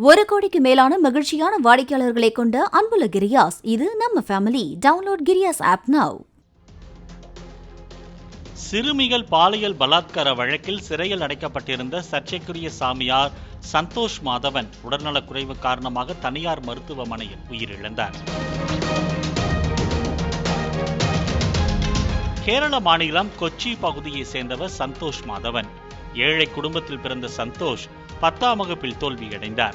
1 கோடிக்கு மேலான மகிழ்ச்சியான வாடிக்கையாளர்களை கொண்ட அன்புள்ள கிரியாஸ். இது நம்ம ஃபேமிலி. டவுன்லோட் கிரியாஸ் ஆப் நவ். சிறுமிகள் பாலியல் பலாத்கார வழக்கில் சிறையில் அடைக்கப்பட்டிருந்த சர்ச்சைக்குரிய சாமியார் சந்தோஷ் மாதவன் உடல்நலக்குறைவு காரணமாக தனியார் மருத்துவமனையில் உயிரிழந்தார். கேரள மாநிலம் கொச்சி பகுதியை சேர்ந்தவர் சந்தோஷ் மாதவன். ஏழை குடும்பத்தில் பிறந்த சந்தோஷ் 10ஆம் வகுப்பில் தோல்வியடைந்தார்.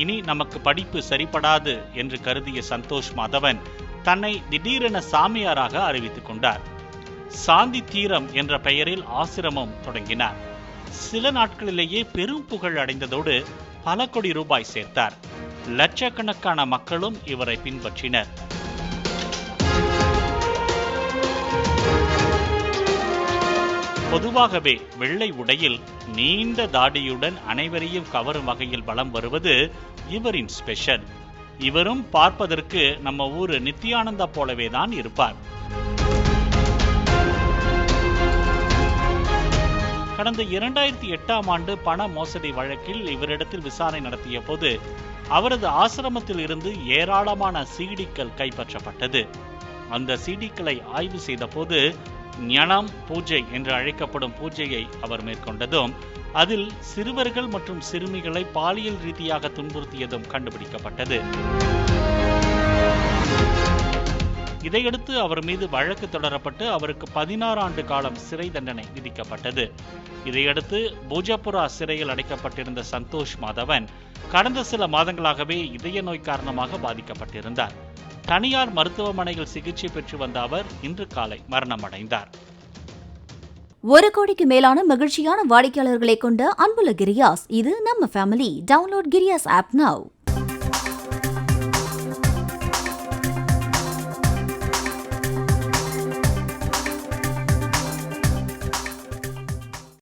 இனி நமக்கு படிப்பு சரிபடாது என்று கருதிய சந்தோஷ் மாதவன் தன்னை திடீரென சாமியாராக அறிவித்துக் கொண்டார். சாந்தி தீரம் என்ற பெயரில் ஆசிரமம் தொடங்கினார். சில நாட்களிலேயே பெரும் புகழ் அடைந்ததோடு பல கோடி ரூபாய் சேர்த்தார். லட்சக்கணக்கான மக்களும் இவரை பின்பற்றினர். பொதுவாகவே வெள்ளை உடையில் நீண்ட தாடியுடன் அனைவரையும் கவரும் வகையில் வலம் வருவது இவரின் ஸ்பெஷல். இவரும் பார்ப்பதற்கு நம்ம ஊரு நித்யானந்தா போலவே தான் இருப்பார். கடந்த 2008ஆம் ஆண்டு பண மோசடி வழக்கில் இவரிடத்தில் விசாரணை நடத்திய போது அவரது ஆசிரமத்தில் இருந்து ஏராளமான சிடிக்கள் கைப்பற்றப்பட்டது. அந்த சிடிக்களை ஆய்வு செய்த போது ஞானம் பூஜை என்று அழைக்கப்படும் பூஜையை அவர் மேற்கொண்டதும் அதில் சிறுவர்கள் மற்றும் சிறுமிகளை பாலியல் ரீதியாக துன்புறுத்தியதும் கண்டுபிடிக்கப்பட்டது. இதையடுத்து அவர் மீது வழக்கு தொடரப்பட்டு அவருக்கு 16 ஆண்டு காலம் சிறை தண்டனை விதிக்கப்பட்டது. இதையடுத்து பூஜப்புரா சிறையில் அடைக்கப்பட்டிருந்த சந்தோஷ் மாதவன் கடந்த சில மாதங்களாகவே இதய நோய் காரணமாக பாதிக்கப்பட்டிருந்தார். தனியார் மருத்துவமனையில் சிகிச்சை பெற்று வந்த அவர் இன்று காலை மரணமடைந்தார். 1 கோடிக்கு மேலான மகிழ்ச்சியான வாடிக்கையாளர்களை கொண்ட அன்புள்ள கிரியாஸ். இது நம்ம ஃபேமிலி. டவுன்லோட் கிரியாஸ் ஆப் நவ்.